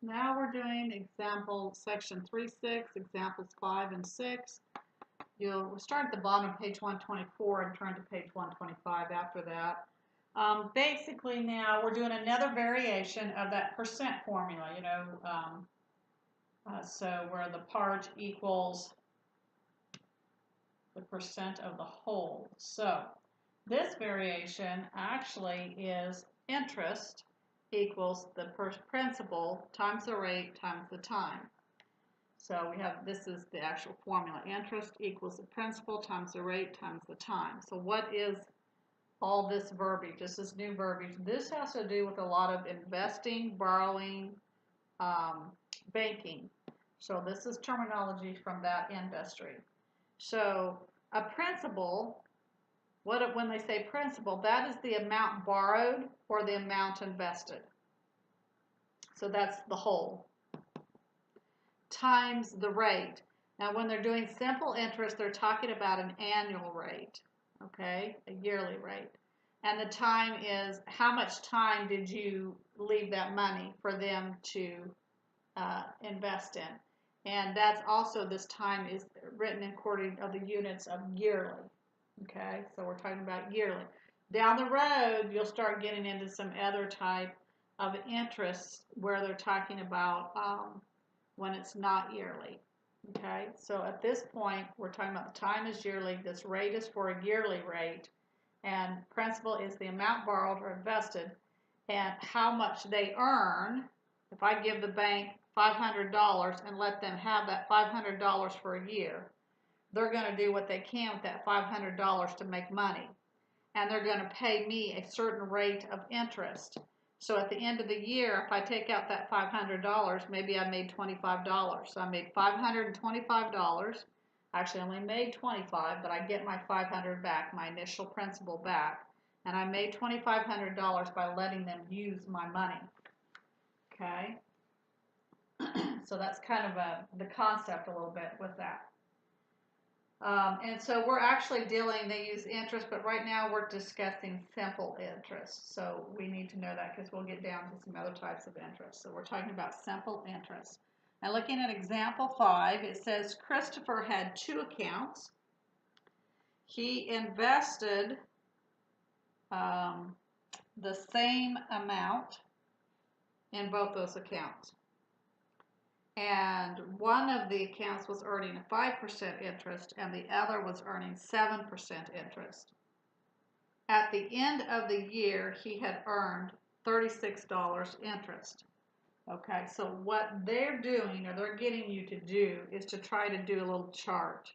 Now we're doing example section 3.6, examples 5 and 6. You'll start at the bottom of page 124 and turn to page 125 after that. Basically now we're doing another variation of that percent formula, so where the part equals the percent of the whole. So this variation actually is interest equals the principal times the rate times the time. So we have, this is the actual formula. Interest equals the principal times the rate times the time. So what is all this verbiage? This is new verbiage. This has to do with a lot of investing, borrowing, banking. So this is terminology from that industry. So a principal, when they say principal, that is the amount borrowed or the amount invested. So that's the whole. Times the rate. Now when they're doing simple interest, they're talking about an annual rate, okay, a yearly rate. And the time is how much time did you leave that money for them to invest in. And that's also, this time is written according to the units of yearly, okay, so we're talking about yearly. Down the road, you'll start getting into some other type of interest where they're talking about when it's not yearly. Okay, so at this point, we're talking about the time is yearly, this rate is for a yearly rate, and principal is the amount borrowed or invested, and how much they earn. If I give the bank $500 and let them have that $500 for a year, they're going to do what they can with that $500 to make money, and they're going to pay me a certain rate of interest. So at the end of the year, if I take out that $500, maybe I made $25. So I made $525. Actually, I only made $25, but I get my $500 back, my initial principal back. And I made $2,500 by letting them use my money. Okay? So that's kind of the concept a little bit with that. And so we're actually dealing, they use interest, but right now we're discussing simple interest. So we need to know that because we'll get down to some other types of interest. So we're talking about simple interest. And looking at example 5, it says Christopher had 2 accounts. He invested the same amount in both those accounts. And one of the accounts was earning a 5% interest and the other was earning 7% interest. At the end of the year, he had earned $36 interest. Okay, so what they're doing, or they're getting you to do, is to try to do a little chart.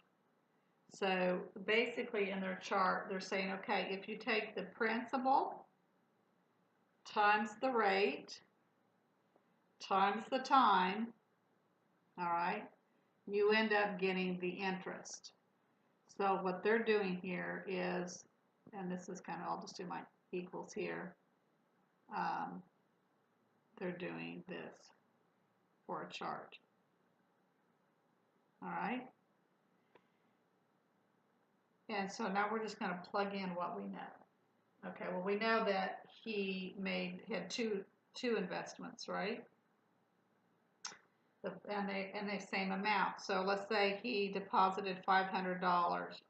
So basically in their chart, they're saying, okay, if you take the principal times the rate times the time, all right, you end up getting the interest. So what they're doing here is, and this is kind of, I'll just do my equals here. They're doing this for a chart. All right. And so now we're just going to plug in what we know. Okay, well, we know that he had two investments, right? And they same amount. So let's say he deposited $500.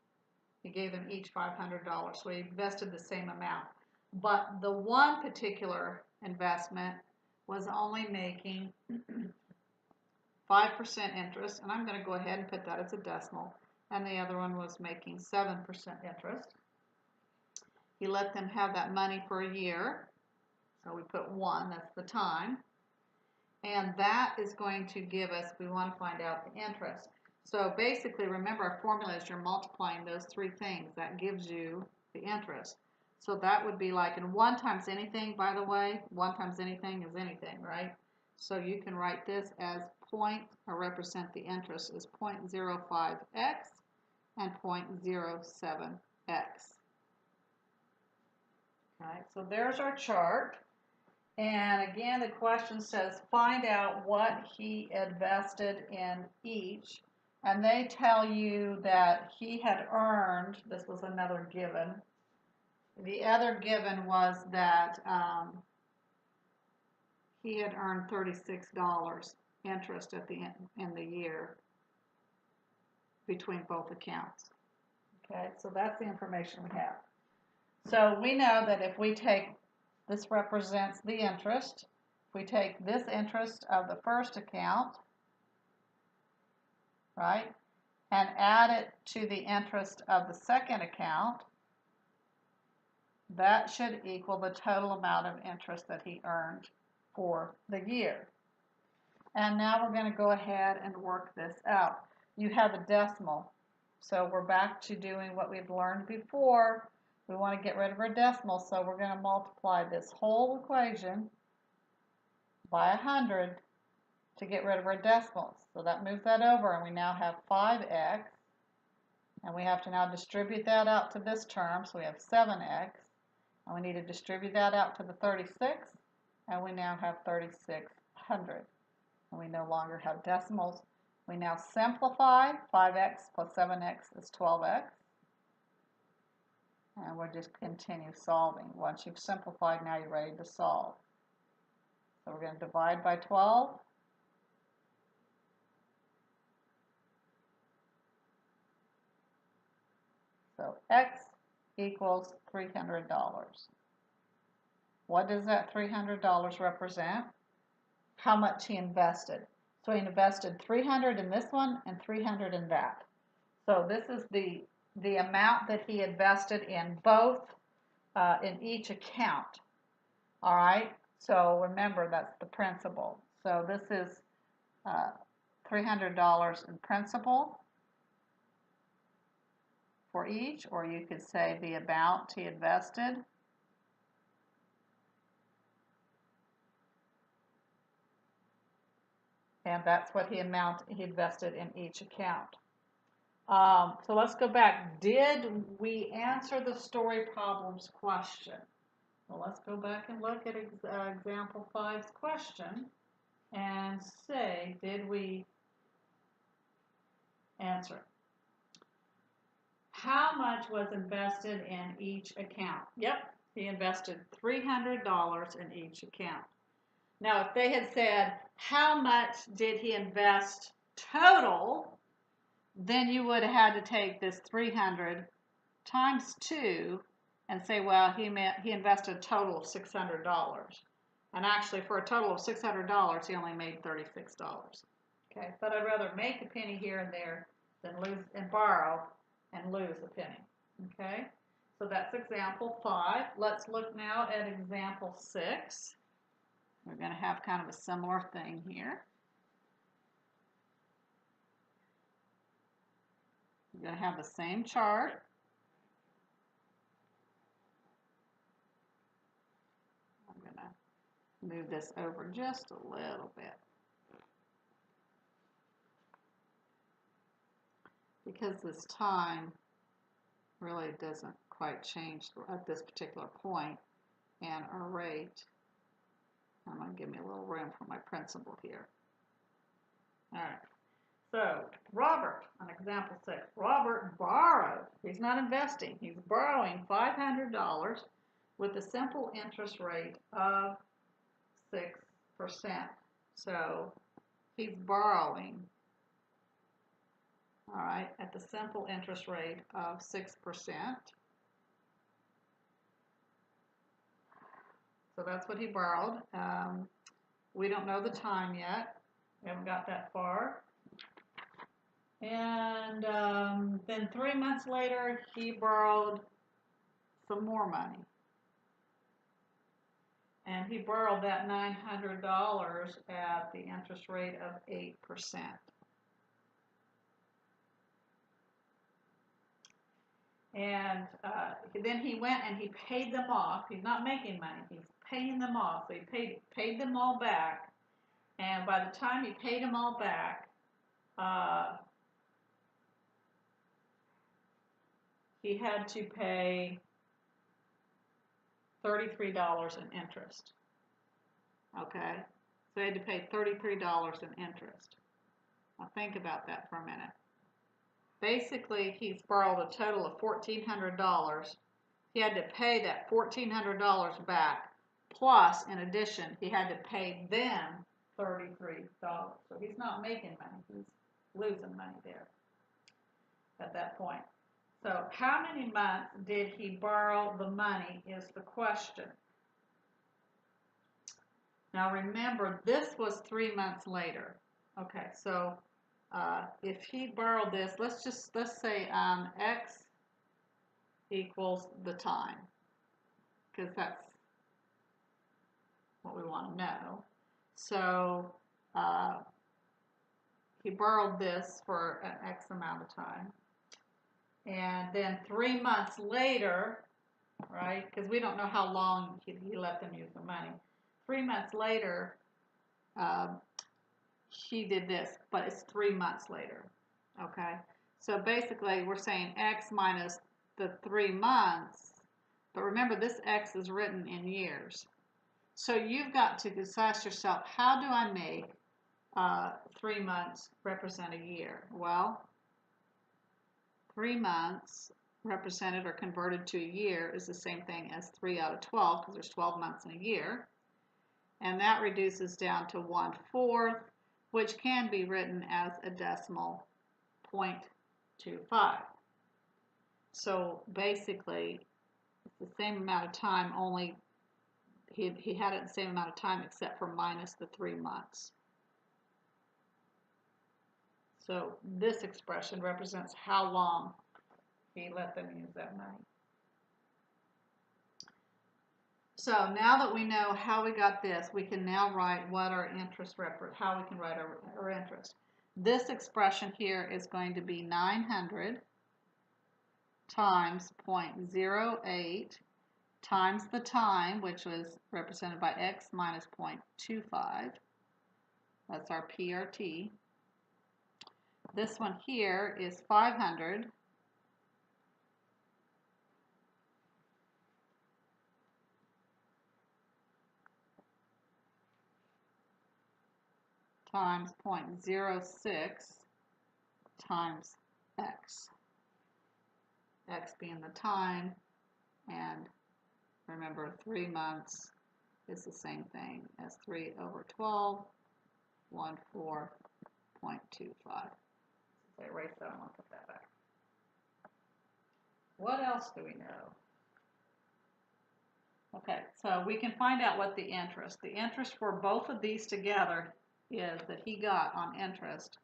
He gave them each $500. So he invested the same amount. But the one particular investment was only making 5% interest, and I'm going to go ahead and put that as a decimal. And the other one was making 7% interest. He let them have that money for a year. So we put 1, that's the time. And that is going to give us, we want to find out the interest. So basically, remember our formula is you're multiplying those 3 things. That gives you the interest. So that would be like, and 1 times anything, by the way, 1 times anything is anything, right? So you can write this as or represent the interest as 0.05x and 0.07x. Okay, so there's our chart. And again, the question says, find out what he invested in each. And they tell you that he had earned, this was another given. The other given was that he had earned $36 interest at the end in the year between both accounts. Okay, so that's the information we have. So we know that if we take, this represents the interest, if we take this interest of the first account, right, and add it to the interest of the second account, that should equal the total amount of interest that he earned for the year. And now we're going to go ahead and work this out. You have a decimal, so we're back to doing what we've learned before. We want to get rid of our decimal, so we're going to multiply this whole equation by 100 to get rid of our decimals. So that moves that over, and we now have 5x, and we have to now distribute that out to this term, so we have 7x, and we need to distribute that out to the 36, and we now have 3600. And we no longer have decimals. We now simplify. 5x plus 7x is 12x. And we'll just continue solving. Once you've simplified, now you're ready to solve. So we're going to divide by 12. So x equals $300. What does that $300 represent? How much he invested. So he invested 300 in this one and 300 in that. So this is the amount that he invested in both, in each account. All right, so remember that's the principal. So this is $300 in principal for each, or you could say the amount he invested. And that's what he invested in each account. So let's go back. Did we answer the story problems question? Well, let's go back and look at example 5's question and say, did we answer? How much was invested in each account? Yep, he invested $300 in each account. Now, if they had said, how much did he invest total, then you would have had to take this 300 times 2 and say, well, he invested a total of $600. And actually, for a total of $600, he only made $36. Okay, but I'd rather make a penny here and there than lose and borrow and lose a penny. Okay, so that's example 5. Let's look now at example 6. We're going to have kind of a similar thing here. We're going to have the same chart. I'm going to move this over just a little bit, because this time really doesn't quite change at this particular point, and our rate, I'm going to give me a little room for my principal here. All right. So Robert, on example 6, Robert borrowed. He's not investing. He's borrowing $500 with a simple interest rate of 6%. So he's borrowing, all right, at the simple interest rate of 6%. So that's what he borrowed. We don't know the time yet. We haven't got that far. And then 3 months later, he borrowed some more money. And he borrowed that $900 at the interest rate of 8%. And then he went and he paid them off. He's not making money. He's paying them off. So he paid them all back. And by the time he paid them all back, he had to pay $33 in interest. Okay? So he had to pay $33 in interest. Now think about that for a minute. Basically, he's borrowed a total of $1,400. He had to pay that $1,400 back, plus, in addition, he had to pay them $33. So he's not making money, he's losing money there at that point. So how many months did he borrow the money is the question. Now remember, this was 3 months later. Okay, so if he borrowed this, let's say X equals the time, because that's what we want to know. So he borrowed this for an X amount of time. And then 3 months later, right, because we don't know how long he let them use the money. 3 months later, he did this, but it's 3 months later, okay? So basically, we're saying X minus the 3 months, but remember, this X is written in years. So you've got to ask yourself, how do I make 3 months represent a year? Well, 3 months represented or converted to a year is the same thing as 3 out of 12, because there's 12 months in a year. And that reduces down to 1/4, which can be written as a decimal 0.25. So basically, it's the same amount of time, only he had it the same amount of time except for minus the 3 months. So this expression represents how long he let them use that money. So now that we know how we got this, we can now write what our interest how we can write our interest. This expression here is going to be 900 times 0.08 times the time, which was represented by X minus 0.25. That's our PRT. This one here is 500 times 0.06 times X. X being the time, and remember 3 months is the same thing as 3 over 12, 14.25. So erase that, I'm going to put that back. What else do we know? Okay, so we can find out what the interest for both of these together is that he got on interest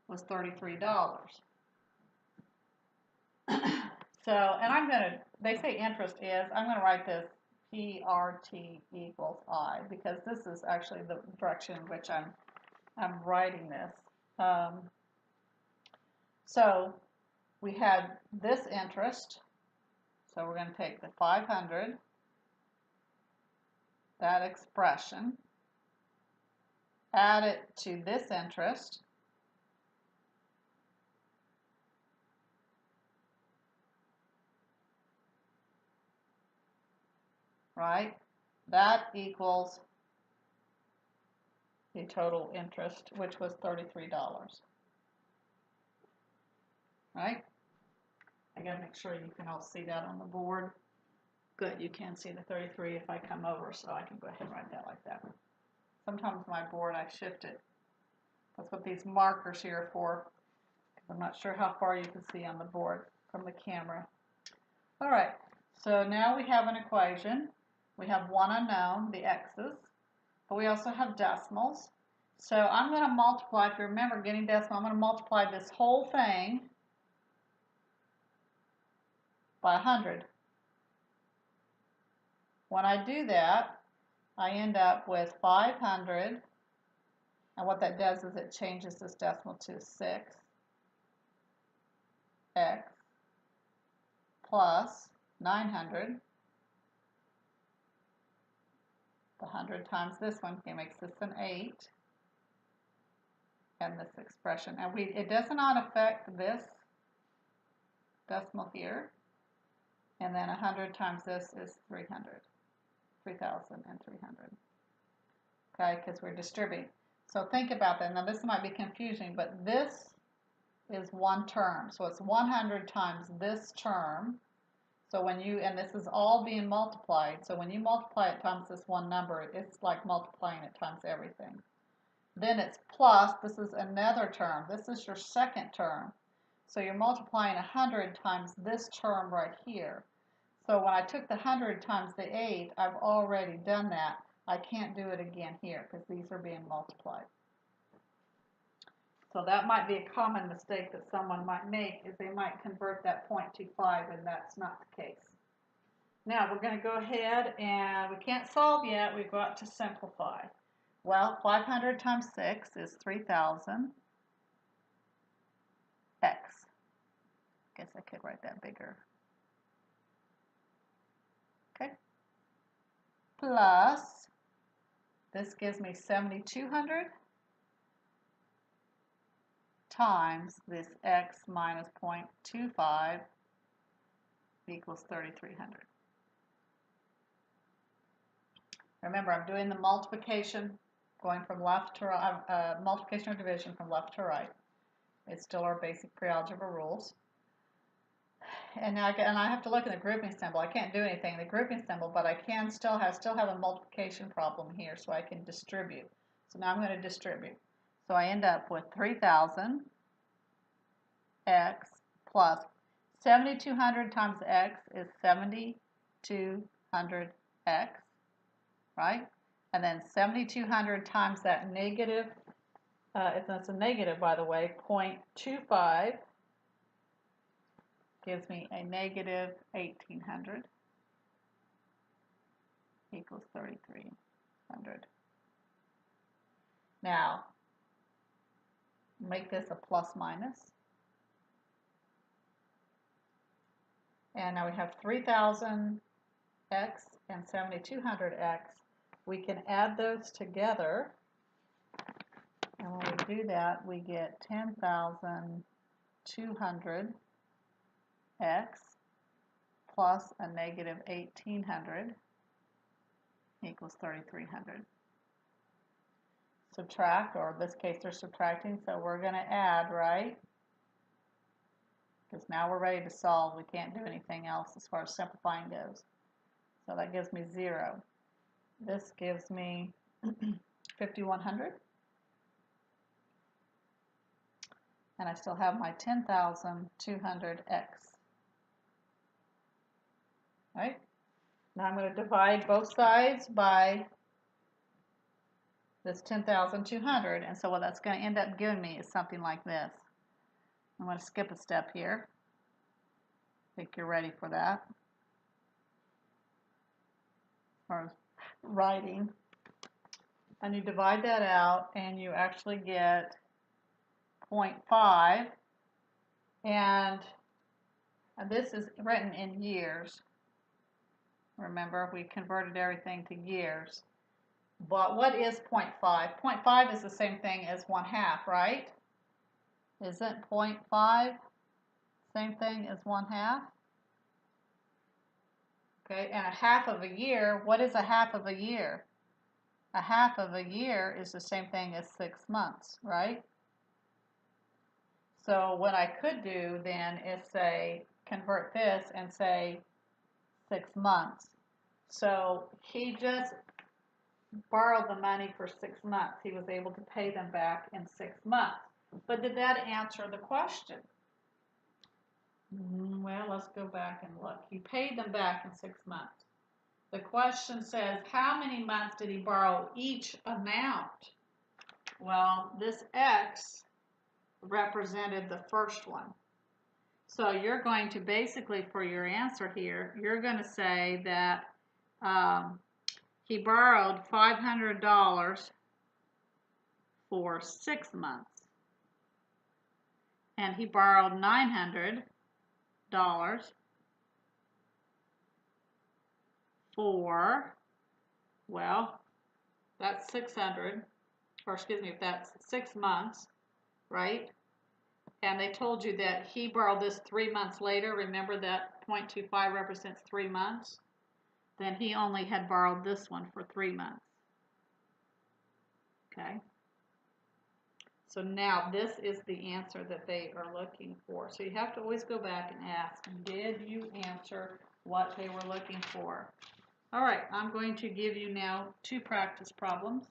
was $33. So, and I'm going to, they say interest is, I'm going to write this PRT equals I, because this is actually the direction in which I'm writing this. So we had this interest, so we're going to take the 500, that expression, add it to this interest, right? That equals the total interest, which was $33. Right? I gotta make sure you can all see that on the board. Good, you can see the 33 if I come over, so I can go ahead and write that like that. Sometimes my board, I shift it. That's what these markers here are for, because I'm not sure how far you can see on the board from the camera. All right, so now we have an equation. We have one unknown, the x's, but we also have decimals. So I'm going to multiply, if you remember getting decimal, I'm going to multiply this whole thing by 100. When I do that, I end up with 500, and what that does is it changes this decimal to 6x plus 900. The 100 times this one, it makes this an 8, and this expression. And it does not affect this decimal here. And then 100 times this is 3,300. Okay, because we're distributing. So think about that. Now this might be confusing, but this is one term. So it's 100 times this term. So when you, and this is all being multiplied, so when you multiply it times this one number, it's like multiplying it times everything. Then it's plus, this is another term. This is your second term. So you're multiplying 100 times this term right here. So when I took the 100 times the 8, I've already done that. I can't do it again here because these are being multiplied. So that might be a common mistake that someone might make, is they might convert that 0.25, and that's not the case. Now we're going to go ahead, and we can't solve yet. We've got to simplify. Well, 500 times 6 is 3,000 x. Guess I could write that bigger. Okay. Plus, this gives me 7,200 times this x minus 0.25 equals 3,300. Remember, I'm doing the multiplication going from left to right, multiplication or division from left to right. It's still our basic pre-algebra rules. And now I have to look at the grouping symbol. I can't do anything in the grouping symbol, but I can still have a multiplication problem here, so I can distribute. So now I'm going to distribute. So I end up with 3,000 x plus 7,200 times x is 7,200 x, right? And then 7,200 times that negative, it's a negative, by the way, 0.25 gives me a negative 1,800 equals 3,300. Now, make this a plus minus. And now we have 3,000 x and 7,200 x. We can add those together. And when we do that, we get 10,200 x plus a negative 1,800 equals 3,300. Subtract, or in this case they're subtracting, so we're going to add, right? Because now we're ready to solve. We can't do anything else as far as simplifying goes. So that gives me 0. This gives me 5,100. And I still have my 10,200x. Right? Now I'm going to divide both sides by this 10,200. And so what that's going to end up giving me is something like this. I'm going to skip a step here. I think you're ready for that. Or writing. And you divide that out, and you actually get 0.5. And this is written in years. Remember, we converted everything to years. But what is 0.5? 0.5 is the same thing as 1/2, right? Isn't 0.5 same thing as 1/2? Okay, and a half of a year, what is a half of a year? A half of a year is the same thing as 6 months, right? So what I could do then is say, convert this and say 6 months. So he just borrowed the money for 6 months. He was able to pay them back in 6 months. But did that answer the question? Well, let's go back and look. He paid them back in 6 months. The question says, how many months did he borrow each amount? Well, this X represented the first one. So you're going to basically, for your answer here, you're going to say that he borrowed $500 for 6 months. And he borrowed $900 for, well, that's 600, or excuse me, that's 6 months, right? And they told you that he borrowed this 3 months later. Remember that 0.25 represents 3 months? Then he only had borrowed this one for 3 months. Okay? So now this is the answer that they are looking for. So you have to always go back and ask, did you answer what they were looking for. All right, I'm going to give you now 2 practice problems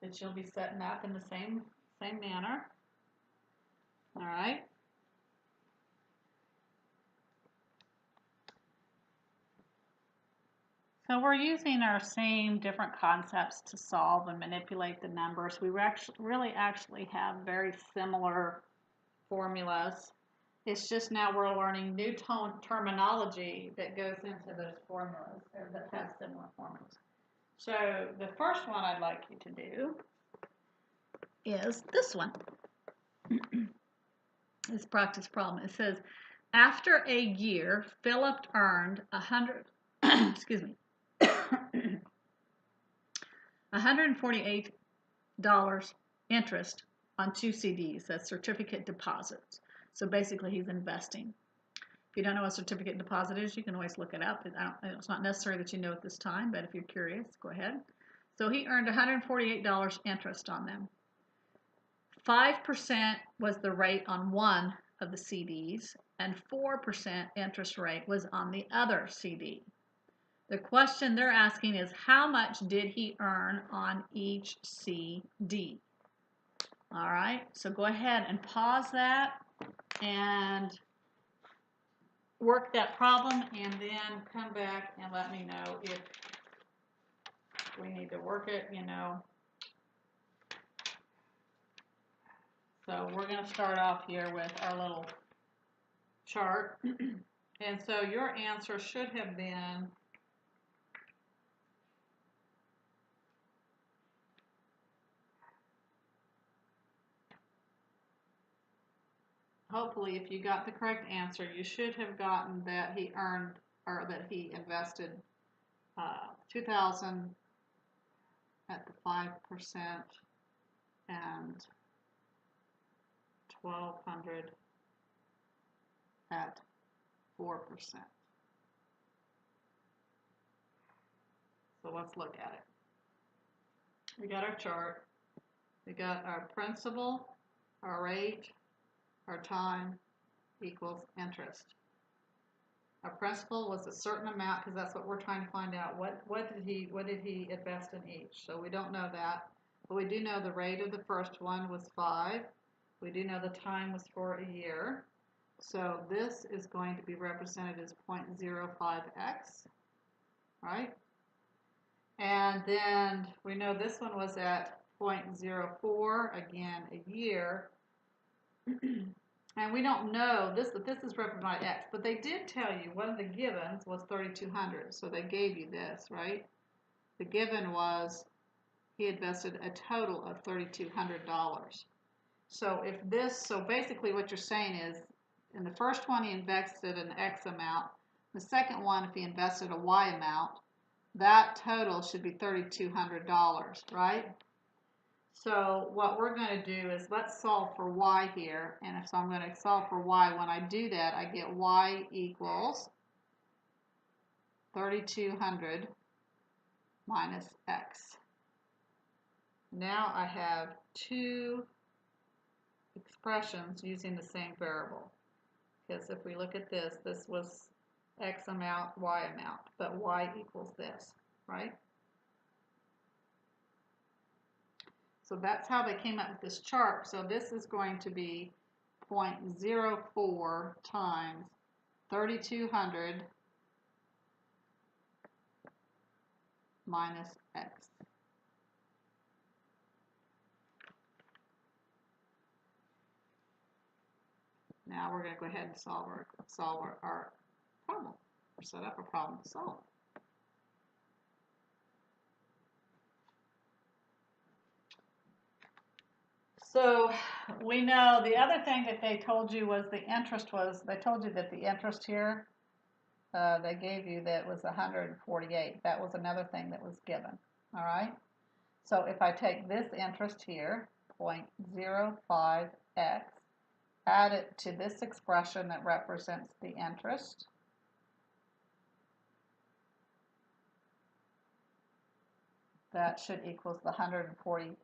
that you'll be setting up in the same manner. All right. So we're using our same different concepts to solve and manipulate the numbers. We really actually have very similar formulas. It's just now we're learning new terminology that goes into those formulas, or that has similar formulas. So the first one I'd like you to do is this one. This practice problem. It says, after a year, Philip earned excuse me, $148 interest on 2 CDs. That's certificate deposits. So basically, he's investing. If you don't know what certificate deposit is, you can always look it up. It's not necessary that you know at this time, but if you're curious, go ahead. So he earned $148 interest on them. 5% was the rate on one of the CDs, and 4% interest rate was on the other CD. The question they're asking is, how much did he earn on each CD? All right, so go ahead and pause that and work that problem, and then come back and let me know if we need to work it, So we're going to start off here with our little chart. And so your answer should have been hopefully, if you got the correct answer, you should have gotten that he earned, or that he invested $2,000 at the 5% and $1,200 at 4%. So let's look at it. We got our chart. We got our principal, our rate, our time equals interest. Our principal was a certain amount, because that's what we're trying to find out. What did he invest in each? So we don't know that, but we do know the rate of the first one was 5. We do know the time was for a year. So this is going to be represented as 0.05x, right? And then we know this one was at 0.04, again, a year. And we don't know, this is represented by x, but they did tell you one of the givens was 3,200, so they gave you this, right? The given was he invested a total of $3,200. So basically what you're saying is, in the first one he invested an X amount, the second one if he invested a Y amount, that total should be $3,200, right? So what we're going to do is let's solve for y here. And so I'm going to solve for y. When I do that, I get y equals 3,200 minus x. Now I have 2 expressions using the same variable. Because if we look at this, this was x amount, y amount. But y equals this, right? So that's how they came up with this chart. So this is going to be 0.04 times 3,200 minus x. Now we're going to go ahead and solve our problem, or set up a problem to solve. So we know the other thing that they told you was the interest was, they told you that the interest here, they gave you that was 148. That was another thing that was given, all right? So if I take this interest here, 0.05x, add it to this expression that represents the interest, that should equals the 148.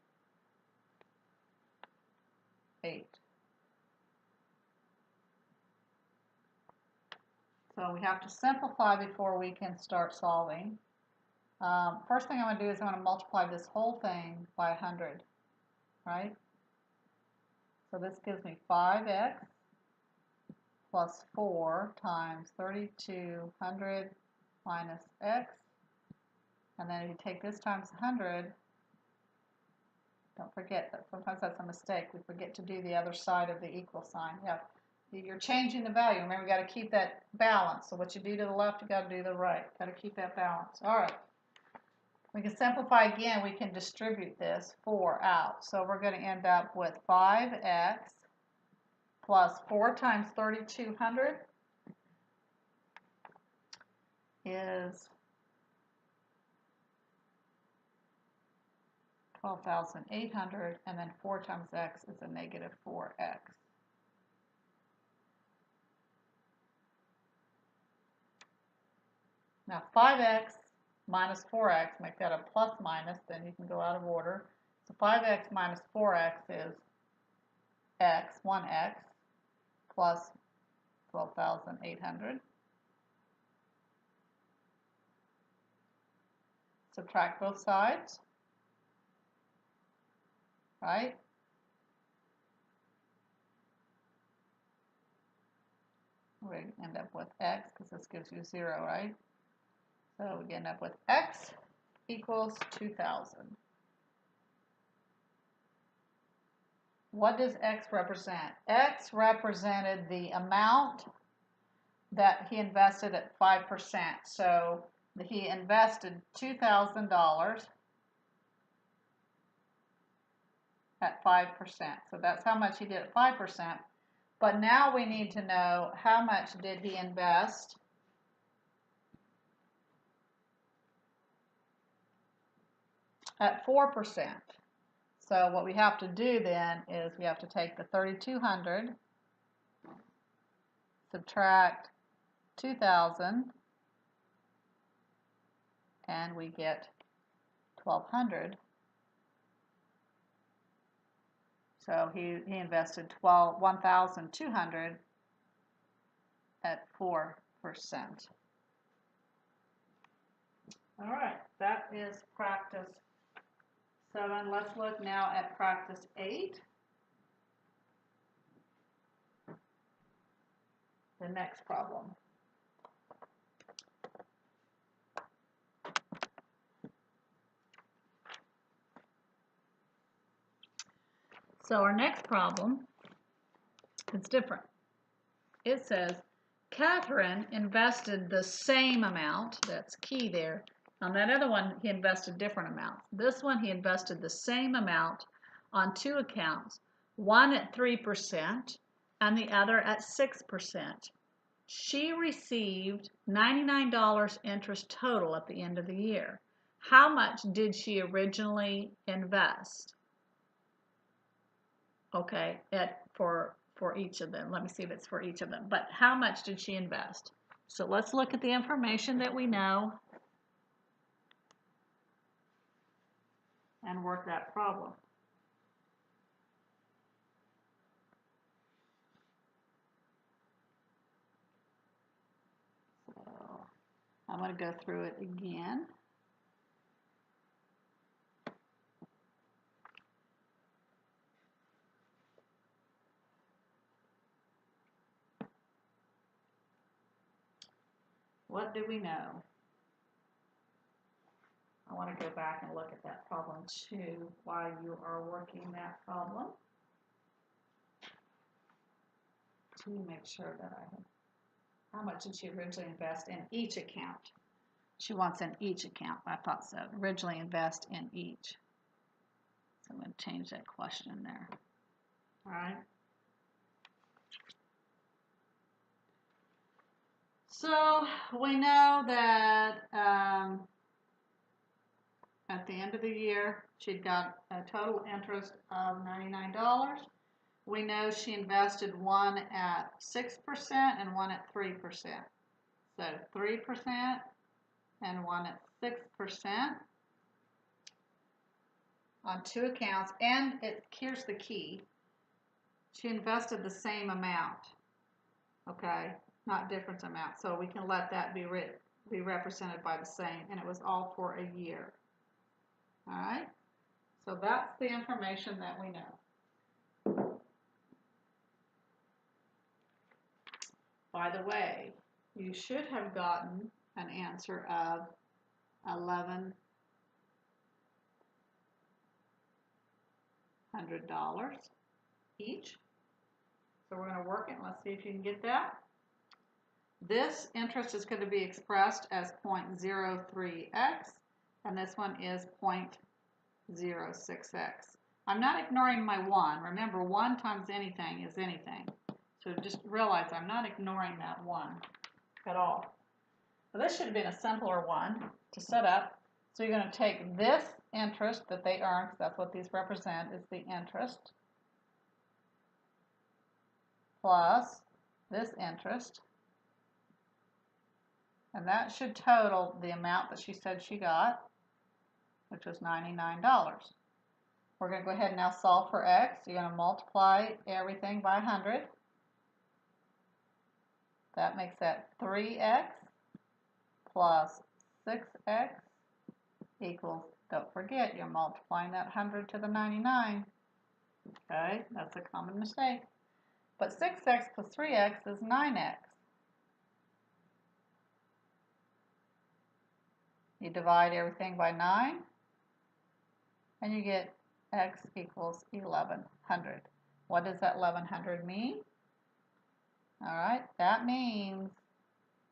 So we have to simplify before we can start solving. First thing I'm going to do is I'm going to multiply this whole thing by 100, right? So this gives me 5x plus 4 times 3200 minus x. And then if you take this times 100, don't forget that sometimes that's a mistake. We forget to do the other side of the equal sign. Yeah, you're changing the value. Remember, you got to keep that balance. So what you do to the left, you got to do to the right. Got to keep that balance. All right. We can simplify again. We can distribute this 4 out. So we're going to end up with 5x plus 4 times 3200 is 12,800, and then 4 times x is a negative 4x. Now 5x minus 4x, make that a plus minus, then you can go out of order. So 5x minus 4x is x, 1x, plus 12,800. Subtract both sides, right? We end up with x, because this gives you 0, right? So we end up with x equals 2,000. What does x represent? X represented the amount that he invested at 5%. So he invested $2,000 at 5%. So that's how much he did at 5%. But now we need to know how much did he invest at 4%. So what we have to do then is we have to take the 3,200, subtract 2,000, and we get 1,200. So he invested 1,200 at 4%. All right, that is practice 7. Let's look now at practice 8. The next problem. So our next problem is different. It says, Catherine invested the same amount, that's key there. On that other one, he invested different amounts. This one, he invested the same amount on 2 accounts, one at 3% and the other at 6%. She received $99 interest total at the end of the year. How much did she originally invest? Okay, for each of them. Let me see if it's for each of them. But how much did she invest? So let's look at the information that we know and work that problem. So I'm going to go through it again. What do we know? I want to go back and look at that problem too while you are working that problem to make sure that I have. How much did she originally invest in each account? She wants in each account. I thought so. Originally invest in each. So I'm going to change that question there. All right. So we know that at the end of the year, she'd got a total interest of $99. We know she invested one at 6% and one at 3%. So 3% and one at 6% on 2 accounts. And here's the key. She invested the same amount. Okay. not difference amount. So we can let that be represented by the same, and it was all for a year. All right, so that's the information that we know. By the way, you should have gotten an answer of $1,100 each. So we're going to work it. Let's see if you can get that. This interest is going to be expressed as 0.03x, and this one is 0.06x. I'm not ignoring my 1. Remember, 1 times anything is anything. So just realize I'm not ignoring that 1 at all. So this should have been a simpler one to set up. So you're going to take this interest that they earn, because that's what these represent, is the interest, plus this interest. And that should total the amount that she said she got, which was $99. We're going to go ahead and now solve for x. You're going to multiply everything by 100. That makes that 3x plus 6x equals, don't forget, you're multiplying that 100 to the 99. Okay, that's a common mistake. But 6x plus 3x is 9x. You divide everything by 9, and you get x equals 1,100. What does that 1,100 mean? All right, that means,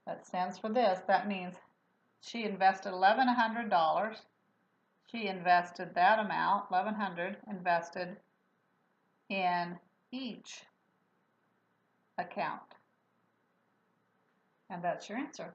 that stands for this, that means she invested $1,100. She invested that amount, 1,100, invested in each account. And that's your answer.